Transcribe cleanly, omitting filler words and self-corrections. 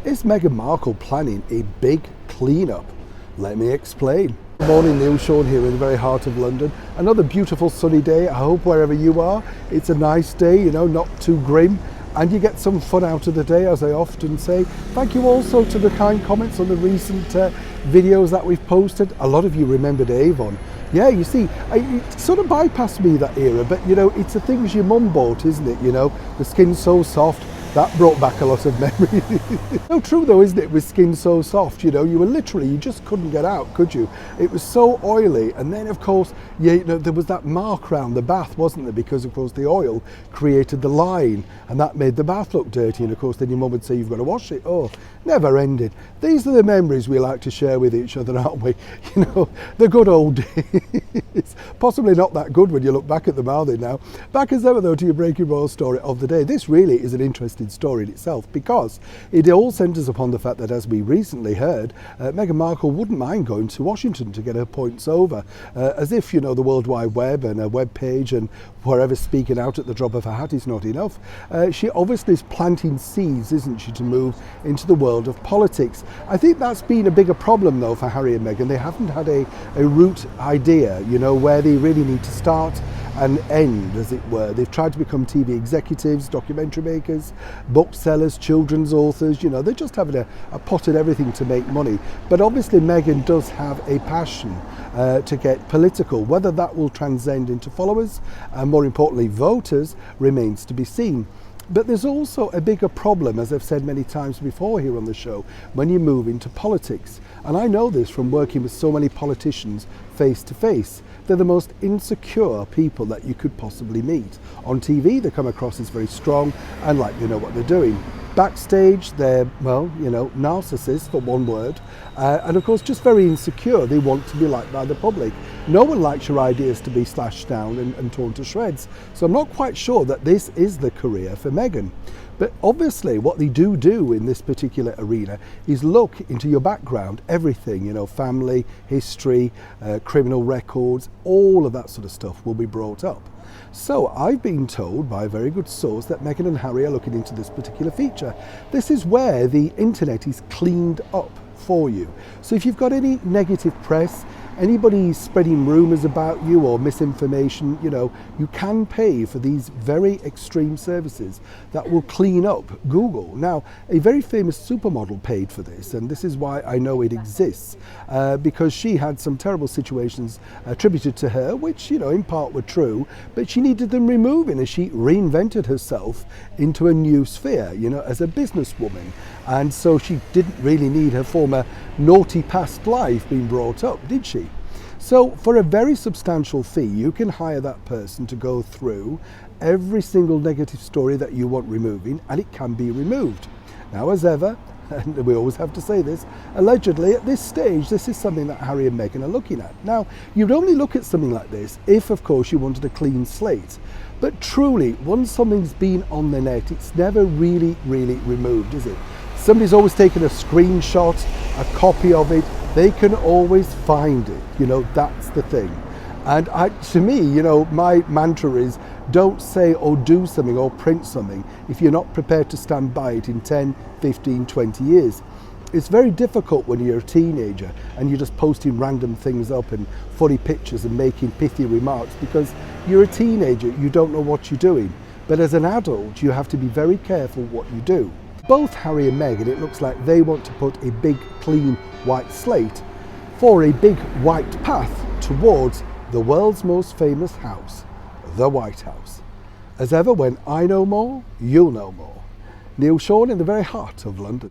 Is Meghan Markle planning a big clean-up? Let me explain. Good morning, Neil. Sean here in the very heart of London. Another beautiful sunny day. I hope wherever you are, it's a nice day, not too grim, and you get some fun out of the day, as I often say. Thank you also to the kind comments on the recent videos that we've posted. A lot of you remembered Avon. Yeah, you see, it sort of bypassed me, that era, but it's the things your mum bought, isn't it? The Skin So Soft. That brought back a lot of memories. So true though, isn't it, with Skin So Soft? You were literally, you just couldn't get out, could you? It was so oily, and then of course, there was that mark around the bath, wasn't there? Because of course the oil created the line, and that made the bath look dirty, and of course then your mum would say you've got to wash it. Oh, never ended. These are the memories we like to share with each other, aren't we? The good old days. Possibly not that good when you look back at them, are they now? Back as ever though to your breaking royal story of the day. This really is an interesting story in itself, because it all centres upon the fact that, as we recently heard, Meghan Markle wouldn't mind going to Washington to get her points over, as if the World Wide Web and a web page and wherever speaking out at the drop of a hat is not enough. She obviously is planting seeds, isn't she, to move into the world of politics. I think that's been a bigger problem though for Harry and Meghan. They haven't had a root idea, where they really need to start and end, as it were. They've tried to become TV executives, documentary makers, booksellers, children's authors. They're just having a pot at everything to make money. But obviously Meghan does have a passion to get political. Whether that will transcend into followers and, more importantly, voters, remains to be seen. But there's also a bigger problem, as I've said many times before here on the show, when you move into politics. And I know this from working with so many politicians face to face. They're the most insecure people that you could possibly meet. On TV, they come across as very strong and like they know what they're doing. Backstage, they're, well, narcissists, for one word. And of course, just very insecure. They want to be liked by the public. No one likes your ideas to be slashed down and torn to shreds. So I'm not quite sure that this is the career for Meghan. But obviously what they do in this particular arena is look into your background, everything, family, history, criminal records, all of that sort of stuff will be brought up. So I've been told by a very good source that Meghan and Harry are looking into this particular feature. This is where the internet is cleaned up for you. So if you've got any negative press, anybody spreading rumours about you or misinformation, you can pay for these very extreme services that will clean up Google. Now, a very famous supermodel paid for this, and this is why I know it exists, because she had some terrible situations attributed to her, which, in part were true, but she needed them removing as she reinvented herself into a new sphere, as a businesswoman. And so she didn't really need her former naughty past life being brought up, did she? So for a very substantial fee, you can hire that person to go through every single negative story that you want removing, and it can be removed. Now, as ever, and we always have to say this, allegedly at this stage, this is something that Harry and Meghan are looking at. Now, you'd only look at something like this if, of course, you wanted a clean slate. But truly, once something's been on the net, it's never really removed, is it? Somebody's always taken a screenshot, a copy of it. They can always find it, that's the thing. And to me, my mantra is don't say or do something or print something if you're not prepared to stand by it in 10, 15, 20 years. It's very difficult when you're a teenager and you're just posting random things up and funny pictures and making pithy remarks, because you're a teenager, you don't know what you're doing. But as an adult, you have to be very careful what you do. Both Harry and Meghan, it looks like they want to put a big, clean, white slate for a big white path towards the world's most famous house, the White House. As ever, when I know more, you'll know more. Neil Sean in the very heart of London.